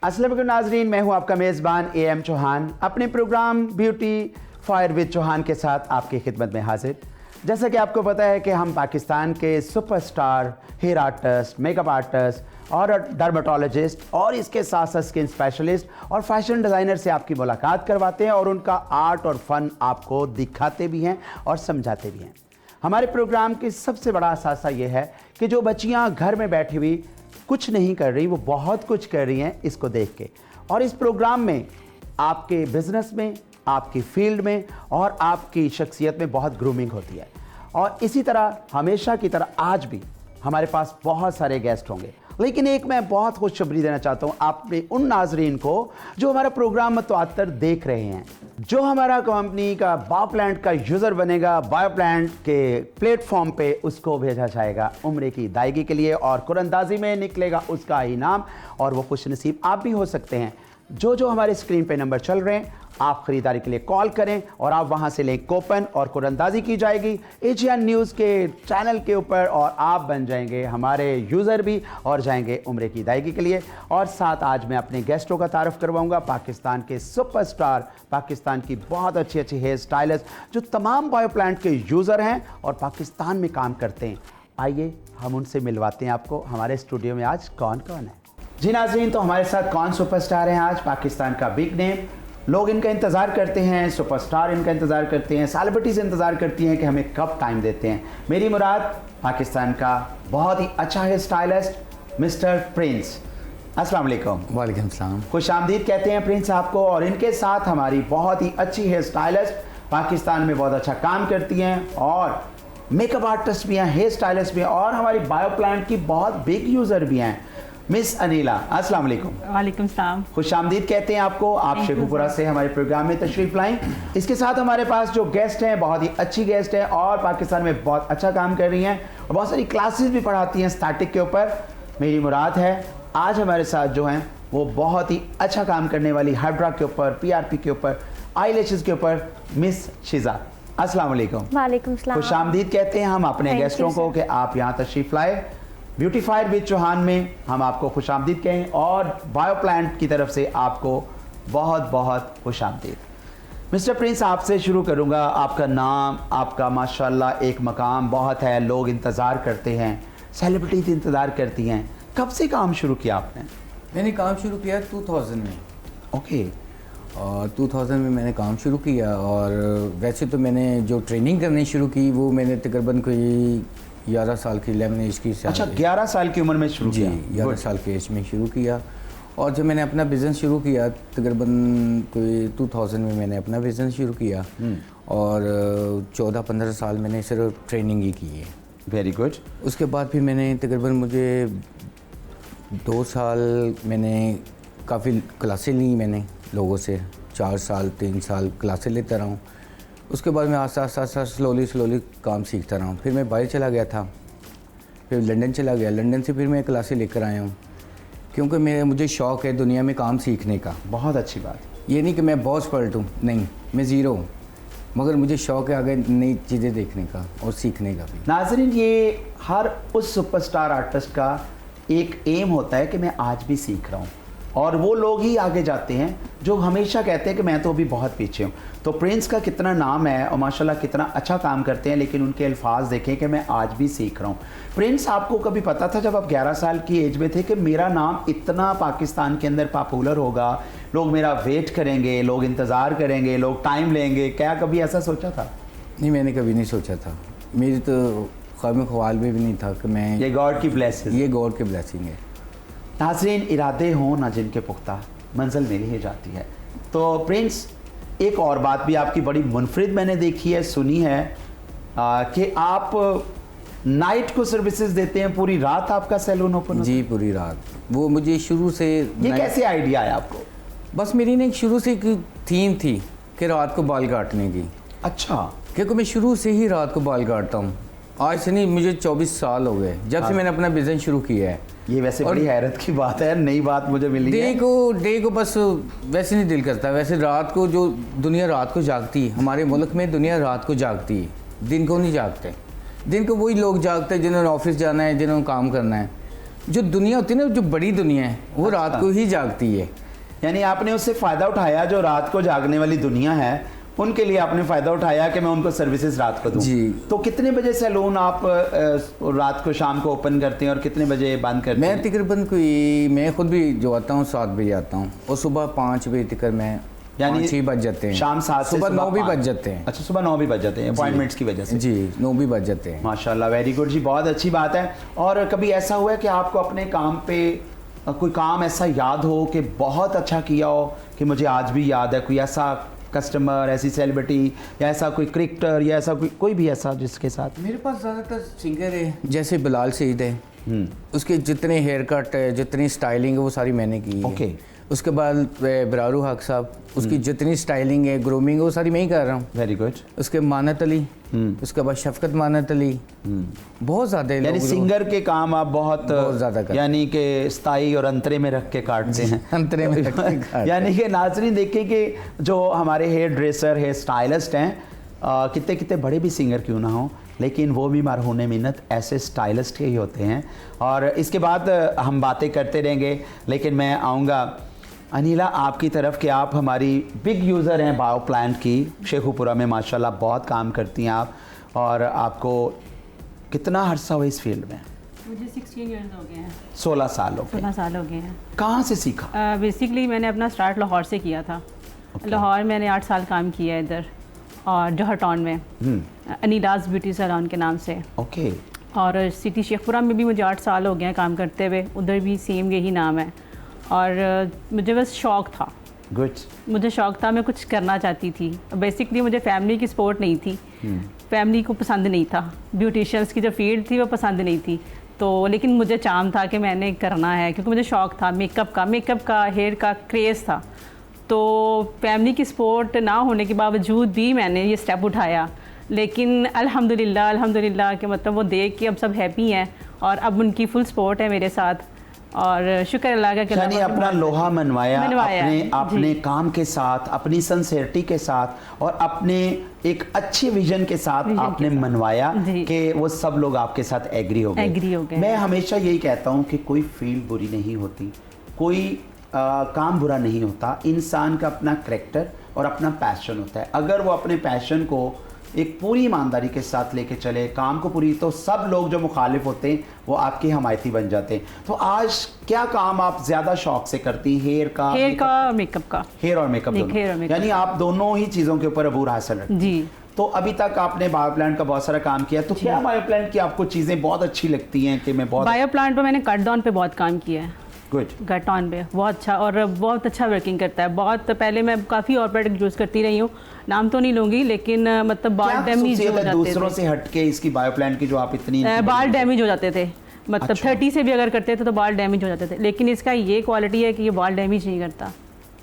अस्सलाम वालेकुम नाजरीन, मैं हूं आपका मेज़बान AM चौहान अपने program beauty fire with Chauhan के साथ आपकी खिदमत में हाजिर। जैसा कि आपको पता है कि हम पाकिस्तान के superstar hair artist, makeup artist और डर्मेटोलॉजिस्ट और इसके साथ साथ स्किन स्पेशलिस्ट और फैशन डिज़ाइनर से आपकी मुलाकात करवाते हैं और उनका आर्ट और फ़न आपको दिखाते भी हैं और समझाते भी हैं। हमारे प्रोग्राम की सबसे बड़ा असासा ये है कि जो बच्चियाँ घर में बैठी हुई कुछ नहीं कर रही, वो बहुत कुछ कर रही हैं इसको देख के। और इस प्रोग्राम में आपके बिजनेस में, आपकी फील्ड में और आपकी शख्सियत में बहुत ग्रूमिंग होती है। और इसी तरह हमेशा की तरह आज भी हमारे पास बहुत सारे गेस्ट होंगे, लेकिन एक मैं बहुत खुशखबरी देना चाहता हूँ आपने उन नाजरीन को जो हमारा प्रोग्राम मतवातर देख रहे हैं। जो हमारा कंपनी का बायोप्लांट का यूज़र बनेगा, बायोप्लांट के प्लेटफॉर्म पे उसको भेजा जाएगा उम्र की अदायगी के लिए और कुरअंदाजी में निकलेगा उसका इनाम और वो खुशनसीब आप भी हो सकते हैं। जो हमारे स्क्रीन पे नंबर चल रहे हैं, आप ख़रीदारी के लिए कॉल करें और आप वहां से लें कूपन और कुरअंदाजी की जाएगी एशियन न्यूज़ के चैनल के ऊपर और आप बन जाएंगे हमारे यूज़र भी और जाएंगे उम्र की अदायगी के लिए। और साथ आज मैं अपने गेस्टों का तारुफ करवाऊंगा, पाकिस्तान के सुपरस्टार, पाकिस्तान की बहुत अच्छी अच्छी हेयर स्टाइलिस्ट जो तमाम बायोप्लांट के यूज़र हैं और पाकिस्तान में काम करते हैं। आइए हम उनसे मिलवाते हैं आपको। हमारे स्टूडियो में आज कौन कौन है जी नाज़रीन? तो हमारे साथ कौन सुपरस्टार हैं आज? पाकिस्तान का बिग नेम, लोग इनका इंतज़ार करते हैं, सुपरस्टार इनका इंतज़ार करते हैं, सेलिब्रिटीज़ इंतज़ार करती हैं कि हमें कब टाइम देते हैं। मेरी मुराद पाकिस्तान का बहुत ही अच्छा हेयर स्टाइलिस्ट मिस्टर प्रिंस। अस्सलाम वालेकुम। वालेकुम सलाम। खुश आमदीद कहते हैं प्रिंस आपको। और इनके साथ हमारी बहुत ही अच्छी हेयर स्टाइलिस्ट, पाकिस्तान में बहुत अच्छा काम करती हैं और मेकअप आर्टिस्ट भी हैं, हेयर स्टाइलिस्ट भी हैं और हमारी बायोप्लांट की बहुत बिग यूज़र भी हैं, मिस अनीला। अस्सलाम वालेकुम। वालेकुम सलाम। खुश आमदीद कहते हैं आपको। आप शेखुपुरा से हमारे प्रोग्राम में तशरीफ़ लाएं। इसके साथ हमारे पास जो गेस्ट हैं बहुत ही अच्छी गेस्ट हैं और पाकिस्तान में बहुत अच्छा काम कर रही हैं और बहुत सारी क्लासेस भी पढ़ाती हैं स्टैटिक के ऊपर। मेरी मुराद है आज हमारे साथ जो हैं वो बहुत ही अच्छा काम करने वाली हाइड्रा के ऊपर, PRP के ऊपर, आईलैशेस के ऊपर मिस शिजा। अस्सलाम वालेकुम। वालेकुम सलाम। खुश आमदीद कहते हैं हम अपने गेस्टों को कि आप यहाँ तशरीफ़ लाए। ब्यूटी फायर विद चौहान में हम आपको खुश आमदीद कहें और बायोप्लांट की तरफ से आपको बहुत बहुत खुश आमदीद। मिस्टर प्रिंस, आपसे शुरू करूँगा। आपका नाम, आपका माशाल्लाह एक मकाम बहुत है, लोग इंतज़ार करते हैं, सेलिब्रिटीज इंतज़ार करती हैं। कब से काम शुरू किया आपने? मैंने काम शुरू किया 2000 में। ओके। और 2000 में मैंने काम शुरू किया और वैसे तो मैंने जो ट्रेनिंग करनी शुरू की वो मैंने तकरीबन कोई 11 साल की 11 एज की। अच्छा, 11 साल की उम्र में शुरू किया? 11 साल की एज में शुरू किया। और जब मैंने अपना बिज़नेस शुरू किया तकरीबन कोई 2000 में मैंने अपना बिज़नेस शुरू किया और 14-15 साल मैंने सिर्फ ट्रेनिंग ही की है। Very good. उसके बाद फिर मैंने तकरीबन मुझे 2 साल मैंने काफ़ी क्लासें ली, मैंने लोगों से 4 साल 3 साल क्लासें लेता रहा हूँ। उसके बाद मैं आस्ता स्लोली काम सीखता रहा हूँ। फिर मैं बाहर चला गया था, फिर लंदन चला गया, लंदन से फिर मैं क्लासें लेकर आया हूँ क्योंकि मुझे शौक़ है दुनिया में काम सीखने का। बहुत अच्छी बात। ये नहीं कि मैं बॉस पलटूँ, नहीं, मैं ज़ीरो हूँ, मगर मुझे शौक़ है आगे नई चीज़ें देखने का और सीखने का भी। नाज़रीन, ये हर उस सुपरस्टार आर्टिस्ट का एक एम होता है कि मैं आज भी सीख रहा हूँ और वो लोग ही आगे जाते हैं जो हमेशा कहते हैं कि मैं तो अभी बहुत पीछे हूँ। तो प्रिंस का कितना नाम है और माशाल्लाह कितना अच्छा काम करते हैं, लेकिन उनके अल्फाज देखें कि मैं आज भी सीख रहा हूँ। प्रिंस, आपको कभी पता था जब आप 11 साल की एज में थे कि मेरा नाम इतना पाकिस्तान के अंदर पॉपुलर होगा, लोग मेरा वेट करेंगे, लोग इंतज़ार करेंगे, लोग टाइम लेंगे? क्या कभी ऐसा सोचा था? नहीं, मैंने कभी नहीं सोचा था। मेरी तो ख्वाल में भी नहीं था कि मैं, ये गॉड की ब्लेसिंग, ये गॉड की ब्लेसिंग है। नाज़रीन, इरादे हों ना जिनके पुख्ता, मंजिल मिल ही जाती है। तो प्रिंस, एक और बात भी आपकी बड़ी मुनफरिद मैंने देखी है, सुनी है कि आप नाइट को सर्विसेज देते हैं, पूरी रात आपका सैलून ओपन? जी, पूरी रात। वो मुझे शुरू से, ये कैसे आइडिया आया आपको? बस मेरी ना शुरू से एक थीम थी कि रात को बाल काटने की। अच्छा। क्योंकि मैं शुरू से ही रात को बाल काटता हूँ, आज से नहीं, मुझे 24 साल हो गए जब से मैंने अपना बिज़नेस शुरू किया है। ये वैसे बड़ी हैरत की बात है, नई बात मुझे मिली है। डे को बस वैसे नहीं दिल करता, वैसे रात को जो दुनिया रात को जागती है, हमारे मुल्क में दुनिया रात को जागती है, दिन को नहीं जागते। दिन को वही लोग जागते हैं जिन्होंने ऑफिस जाना है, जिन्होंने काम करना है। जो दुनिया होती है ना, जो बड़ी दुनिया है वो रात को ही जागती है। यानी आपने उससे फ़ायदा उठाया, जो रात को जागने वाली दुनिया है उनके लिए आपने फ़ायदा उठाया कि मैं उनको सर्विसेज रात को दूं। जी। तो कितने बजे सैलून आप रात को शाम को ओपन करते हैं और कितने बजे बंद करते हैं? मैं तकरीबन मैं खुद भी जो आता हूँ 7 बजे आता हूँ और सुबह 5 बजे तक मैं, यानी 6 बज जाते हैं, शाम 7 से सुबह 9 भी 5 बज जाते हैं। अच्छा, सुबह 9 भी बज जाते हैं अपॉइंटमेंट्स की वजह से? जी, 9 भी बज जाते हैं। माशाल्लाह, वेरी गुड जी, बहुत अच्छी बात है। और कभी ऐसा हुआ है कि आपको अपने काम पे कोई काम ऐसा याद हो कि बहुत अच्छा किया हो कि मुझे आज भी याद है, कोई ऐसा कस्टमर, ऐसी सेलिब्रिटी या ऐसा कोई क्रिकेटर या ऐसा कोई भी ऐसा जिसके साथ? मेरे पास ज़्यादातर सिंगर है, जैसे बिलाल सईद है, उसके जितने हेयर कट है, जितनी स्टाइलिंग है वो सारी मैंने की है। ओके। उसके बाद बरारू हक साहब, उसकी जितनी स्टाइलिंग है, ग्रूमिंग है, वो सारी मैं ही कर रहा हूँ। Very good. उसके मानत अली, उसके बाद शफकत मानत अली, बहुत ज़्यादा। यानी सिंगर के काम आप बहुत ज़्यादा करते हैं, यानी कि स्ताई और अंतरे में रख के काटते हैं। अंतरे में रख के काटते हैं। यानी कि नाज़रीन देखिए कि जो हमारे हेयर ड्रेसर, हेयर स्टाइलिस्ट हैं, कितने कितने बड़े भी सिंगर क्यों ना हो, लेकिन वो भी मरहून मिन्नत ऐसे स्टाइलिस्ट के ही होते हैं। और इसके बाद हम बातें करते रहेंगे, लेकिन मैं आऊँगा अनिला आपकी तरफ कि आप हमारी बिग यूज़र हैं बायो प्लांट की, शेखुपुरा में माशाल्लाह बहुत काम करती हैं आप। और आपको कितना अरसा हुआ इस फील्ड में? मुझे 16 ईयर्स हो गए हैं। 16 साल हो गए। 16 साल हो गए हैं। कहाँ से सीखा? बेसिकली मैंने अपना स्टार्ट लाहौर से किया था। लाहौर मैंने 8 साल काम किया इधर, और जौहर टाउन में अनीलाज ब्यूटी सैलून के नाम से। ओके। और सिटी शेखपुरा में भी मुझे 8 साल हो गए हैं काम करते हुए, उधर भी सेम यही नाम है। और मुझे बस शौक़ था। गुड। मुझे शौक़ था, मैं कुछ करना चाहती थी। बेसिकली मुझे फैमिली की सपोर्ट नहीं थी, फैमिली को पसंद नहीं था, ब्यूटिशियंस की जो फील्ड थी वो पसंद नहीं थी। तो लेकिन मुझे चाम था कि मैंने करना है, क्योंकि मुझे शौक़ था मेकअप का कि का क्रेज़ था। तो फैमिली की सपोर्ट ना होने के बावजूद भी मैंने ये स्टेप उठाया। लेकिन अल्हम्दुलिल्लाह कि मतलब वो देख के अब सब हैप्पी हैं और अब उनकी फुल सपोर्ट है मेरे साथ, और शुक्र अल्लाह का। यानी अपना लोहा मनवाया अपने काम के साथ, अपनी सिंसियरिटी के साथ और अपने एक अच्छे विजन के साथ आपने मनवाया कि वो सब लोग आपके साथ एग्री हो गए। मैं हमेशा यही कहता हूँ कि कोई फील्ड बुरी नहीं होती, कोई काम बुरा नहीं होता। इंसान का अपना करैक्टर और अपना पैशन होता है। अगर वो अपने पैशन को एक पूरी ईमानदारी के साथ लेके चले, काम को पूरी, तो सब लोग जो मुखालिफ होते हैं वो आपके हमायती बन जाते हैं। तो आज क्या काम आप ज़्यादा शौक से करती हैं? हेयर का, मेकअप का। हेयर और मेकअप दोनों, यानी आप दोनों ही चीज़ों के ऊपर अबूर हासिल रखती हैं। जी। तो अभी तक आपने बायो प्लांट का बहुत सारा काम किया, तो क्या बायो प्लांट की आपको चीज़ें बहुत अच्छी लगती हैं? कि मैं बहुत बायो प्लांट पर मैंने कट डाउन पे बहुत काम किया है। गुड। कट ऑन पे बहुत अच्छा, और बहुत अच्छा वर्किंग करता है। बहुत पहले मैं काफ़ी और प्रोडक्ट यूज़ करती रही हूँ, नाम तो नहीं लूँगी, लेकिन मतलब बाल डैमेज हो जाते थे। दूसरों से हटके इसकी बायो प्लांट की जो आप इतनी बाल डैमेज हो जाते थे, मतलब अच्छा। 30 से भी अगर करते थे तो बाल डैमेज हो जाते थे, लेकिन इसका ये क्वालिटी है कि ये बाल डैमेज नहीं करता।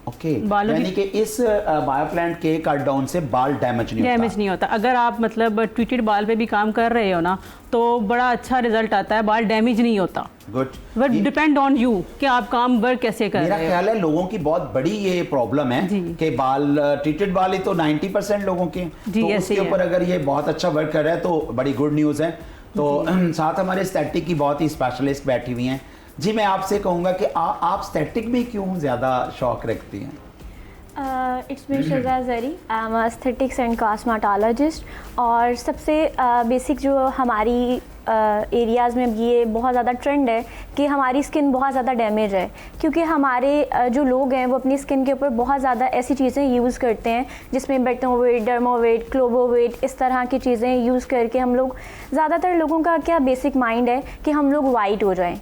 ओके। यानी कि इस बायो प्लांट के कट डाउन से बाल डैमेज नहीं होता। अगर आप मतलब ट्रीटेड बाल पे भी काम कर रहे हो ना, तो बड़ा अच्छा रिजल्ट आता है, बाल डैमेज नहीं होता। Good. But depend on you कि आप काम वर्क कैसे कर रहे हो। मेरा ख्याल है लोगों की बहुत बड़ी ये प्रॉब्लम है कि बाल ट्रीटेड बाल ही तो 90% लोगों के, तो उसके ऊपर अगर ये बहुत अच्छा वर्क कर रहा है तो बड़ी गुड न्यूज़ है। तो साथ हमारे एस्थेटिक की बहुत ही स्पेशलिस्ट बैठी हुई हैं। जी, मैं आपसे कहूँगा कि आप एस्थेटिक में क्यों ज़्यादा शौक रखती हैं? It's me Shuja zari, I am aesthetics and cosmetologist. और सबसे बेसिक जो हमारी एरियाज़ में ये बहुत ज़्यादा ट्रेंड है कि हमारी स्किन बहुत ज़्यादा डैमेज है, क्योंकि हमारे जो लोग हैं वो अपनी स्किन के ऊपर बहुत ज़्यादा ऐसी चीज़ें यूज़ करते हैं जिसमें बेटोवेट, डर्मोवेट, क्लोबोवेट, इस तरह की चीज़ें यूज़ करके हम लोग, ज़्यादातर लोगों का क्या बेसिक माइंड है कि हम लोग वाइट हो जाएं।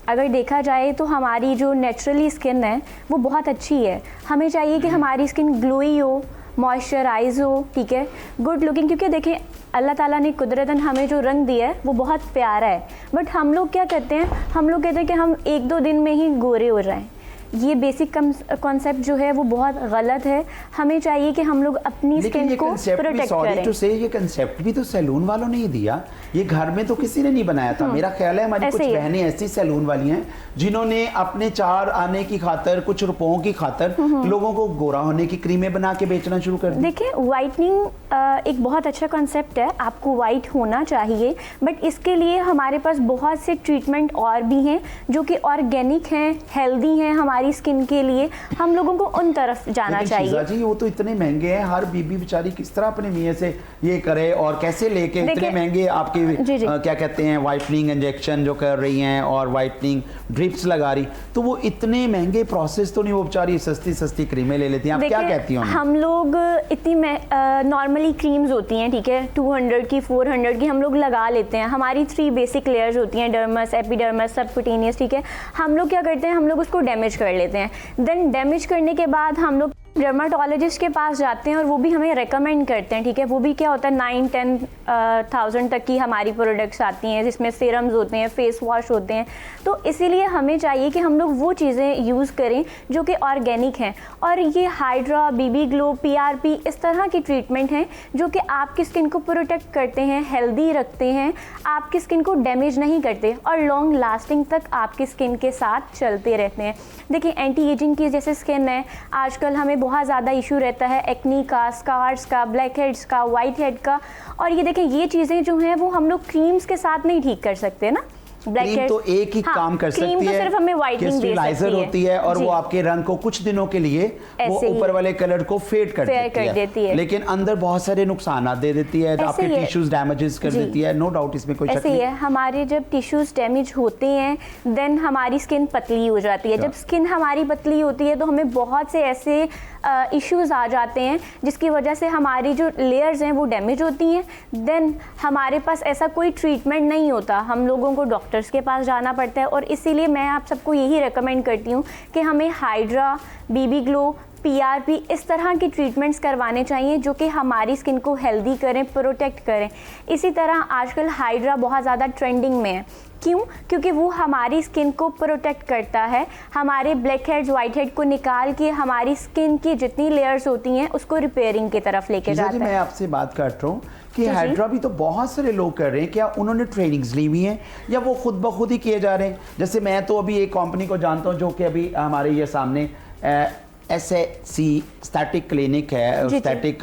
अगर देखा जाए तो हमारी जो नेचुरली स्किन है वो बहुत अच्छी है। हमें चाहिए कि हमारी स्किन ग्लोई हो, मॉइस्चराइज हो, ठीक है, गुड लुकिंग, क्योंकि देखें अल्लाह ताला ने कुदरतन हमें जो रंग दिया है वो बहुत प्यारा है। बट हम लोग क्या करते हैं, हम लोग कहते हैं कि हम 1-2 दिन में ही गोरे हो जाएं, ये बेसिक कॉन्सेप्ट जो है वो बहुत गलत है। हमें चाहिए कि हम लोग अपनी स्किन को प्रोटेक्ट करें। टू से ये कंसेप्ट भी तो सैलून वालों ने ही दिया, ये घर में तो किसी ने नहीं बनाया था। मेरा ख्याल है हमारी कुछ बहनें ऐसी सैलून वाली हैं जिन्होंने अपने 4 आने की खातर, कुछ रुपयों की खातर लोगों को गोरा होने की क्रीमें बना के बेचना शुरू कर दी। देखिए, वाइटनिंग एक बहुत अच्छा कॉन्सेप्ट है, आपको वाइट होना चाहिए, बट इसके लिए हमारे पास बहुत से ट्रीटमेंट और भी हैं जो कि ऑर्गेनिक हैं, हेल्दी हैं हमारी स्किन के लिए। हम लोगों को उन तरफ जाना चाहिए। शीजा जी, वो तो इतने महंगे हैं, हर बीबी बेचारी किस तरह अपने मियाँ से ये करे और कैसे लेके इतने महंगे आपके क्या कहते हैं वाइटनिंग इंजेक्शन जो कर रही हैं और वाइटनिंग ड्रिप्स लगा रही, तो वो इतने महंगे प्रोसेस तो नहीं, वो बेचारी सस्ती सस्ती क्रीमें ले लेती हैं। आप क्या कहती हैं? हम लोग इतनी नॉर्मली क्रीम्स होती हैं, ठीक है, 200 की 400 की हम लोग लगा लेते हैं। हमारी 3 बेसिक लेयर्स होती हैं, डर्मस, एपिडर्मस, सबक्यूटेनियस, ठीक है। हम लोग क्या करते हैं, हम लोग उसको डैमेज कर लेते हैं। देन डैमेज करने के बाद हम लोग डर्माटोलॉजिस्ट के पास जाते हैं और वो भी हमें रेकमेंड करते हैं, ठीक है। वो भी क्या होता है 9-10,000 तक की हमारी प्रोडक्ट्स आती हैं, जिसमें सीरम्स होते हैं, फेस वॉश होते हैं। तो इसीलिए हमें चाहिए कि हम लोग वो चीज़ें यूज़ करें जो कि ऑर्गेनिक हैं। और ये हाइड्रा, बीबी ग्लो, PRP इस तरह की ट्रीटमेंट हैं जो कि आपकी स्किन को प्रोटेक्ट करते हैं, हेल्दी रखते हैं, आपकी स्किन को डैमेज नहीं करते और लॉन्ग लास्टिंग तक आपकी स्किन के साथ चलते रहते हैं। देखिए, एंटी एजिंग की जैसे स्किन है, आजकल हमें बहुत ज़्यादा इशू रहता है एक्नी का, स्कार्स का, ब्लैक हेड्स का, वाइट हेड का। और ये देखें, ये चीज़ें जो हैं वो हम लोग क्रीम्स के साथ नहीं ठीक कर सकते ना। क्रीम तो एक ही काम कर सकती है, क्रीम तो सिर्फ हमें वाइटनिंग दे सकती है, होती है और वो आपके रंग को कुछ दिनों के लिए वो ऊपर वाले कलर को फेड कर देती है, लेकिन अंदर बहुत सारे नुकसान दे देती है, आपके टिश्यूज डैमेजेस कर देती है। नो डाउट, इसमें कोई शक नहीं है। हमारे जब टिश्यूज डैमेज होते हैं देन हमारी स्किन पतली हो जाती है। जब स्किन हमारी पतली होती है तो हमें बहुत से ऐसे इश्यूज आ जाते हैं जिसकी वजह से हमारी जो लेयर्स हैं वो डैमेज होती हैं। देन हमारे पास ऐसा कोई ट्रीटमेंट नहीं होता, हम लोगों को डॉक्टर्स के पास जाना पड़ता है। और इसीलिए मैं आप सबको यही रेकमेंड करती हूँ कि हमें हाइड्रा, बीबी ग्लो, PRP इस तरह की ट्रीटमेंट्स करवाने चाहिए जो कि हमारी स्किन को हेल्दी करें, प्रोटेक्ट करें। इसी तरह आजकल हाइड्रा बहुत ज़्यादा ट्रेंडिंग में है। क्यों? क्योंकि वो हमारी स्किन को प्रोटेक्ट करता है, हमारे ब्लैक हेड्स, वाइट हेड को निकाल के हमारी स्किन की जितनी लेयर्स होती हैं उसको रिपेयरिंग की तरफ लेके जाता है। मैं आपसे बात कर रहा हूँ कि हाइड्रा भी तो बहुत सारे लोग कर रहे हैं, क्या उन्होंने ट्रेनिंग्स ली हुई हैं या वो खुद ब खुद ही किए जा रहे हैं? जैसे मैं तो अभी एक कंपनी को जानता हूँ जो कि अभी हमारे ये सामने SSC स्टैटिक क्लिनिक है, स्टैटिक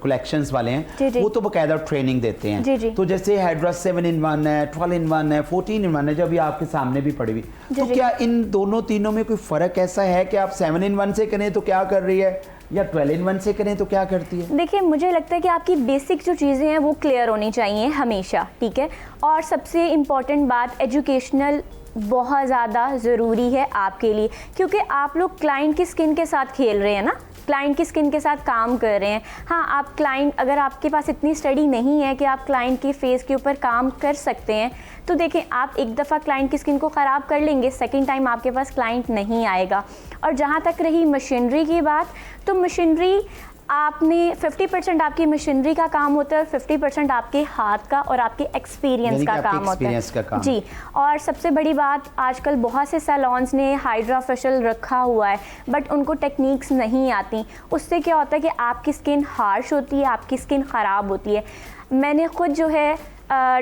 कलेक्शंस वाले हैं, वो तो बकायदा ट्रेनिंग देते हैं। तो जैसे हाइड्रा 7-in-1 है, 12-in-1 है, 14-in-1 है, जो अभी आपके सामने भी पड़ी हुई, तो क्या इन दोनों तीनों में कोई फ़र्क ऐसा है कि आप 7-in-1 से करें तो क्या कर रही है या 12-in-1 से करें तो क्या करती है? देखिए, मुझे लगता है कि आपकी बेसिक जो चीज़ें हैं वो क्लियर होनी चाहिए हमेशा, ठीक है। और सबसे इम्पॉर्टेंट बात, एजुकेशनल बहुत ज़्यादा ज़रूरी है आपके लिए, क्योंकि आप लोग क्लाइंट की स्किन के साथ खेल रहे हैं ना, क्लाइंट की स्किन के साथ काम कर रहे हैं। हाँ, आप क्लाइंट, अगर आपके पास इतनी स्टडी नहीं है कि आप क्लाइंट के फेस के ऊपर काम कर सकते हैं, तो देखें, आप एक दफ़ा क्लाइंट की स्किन को ख़राब कर लेंगे, सेकंड टाइम आपके पास क्लाइंट नहीं आएगा। और जहाँ तक रही मशीनरी की बात, तो मशीनरी आपने 50% आपकी मशीनरी का काम होता है और 50% आपके हाथ का और आपके एक्सपीरियंस का काम होता है। जी, और सबसे बड़ी बात, आजकल बहुत से सैलॉन्स ने हाइड्रा फेशियल रखा हुआ है बट उनको टेक्निक्स नहीं आती। उससे क्या होता है कि आपकी स्किन हार्श होती है, आपकी स्किन ख़राब होती है। मैंने खुद जो है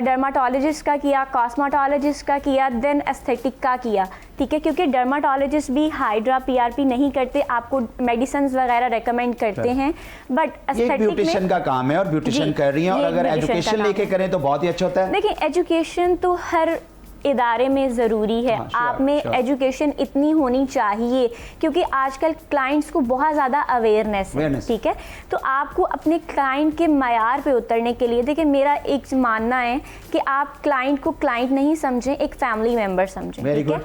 डर्माटोलॉजिस्ट का किया, कॉस्मेटोलॉजिस्ट का किया, देन एस्थेटिक का किया, ठीक है, क्योंकि डर्माटोलॉजिस्ट भी हाइड्रा PRP नहीं करते, आपको मेडिसिन्स वगैरह रेकमेंड करते हैं, बट एस्थेटिक ब्यूटिशियन का काम है और ब्यूटिशियन कर रही हैं, और अगर एजुकेशन लेके करें तो बहुत ही अच्छा होता है। देखिए, एजुकेशन तो हर इदारे में ज़रूरी है। आप में एजुकेशन इतनी होनी चाहिए क्योंकि आजकल क्लाइंट्स को बहुत ज़्यादा अवेयरनेस है, ठीक है। तो आपको अपने क्लाइंट के मयार पे उतरने के लिए, देखिए, मेरा एक मानना है कि आप क्लाइंट को क्लाइंट नहीं समझें, एक फैमिली मेम्बर समझें, ठीक है।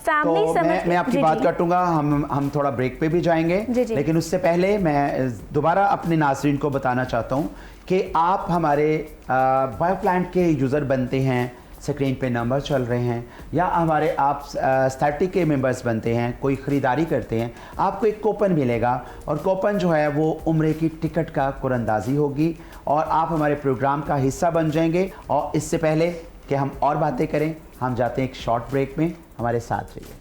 फैमिली तो मैं आपकी बात काटूंगा, हम थोड़ा ब्रेक पे भी जाएंगे, लेकिन उससे पहले मैं दोबारा अपने नाज़रीन को बताना चाहता हूँ कि आप हमारे बायोप्लांट के यूज़र बनते हैं, स्क्रीन पे नंबर चल रहे हैं, या हमारे आप स्टैटिक के मेंबर्स बनते हैं, कोई ख़रीदारी करते हैं, आपको एक कूपन मिलेगा और कूपन जो है वो उम्रे की टिकट का कुरंदाजी होगी और आप हमारे प्रोग्राम का हिस्सा बन जाएंगे। और इससे पहले कि हम और बातें करें, हम जाते हैं एक शॉर्ट ब्रेक में, हमारे साथ रहिए।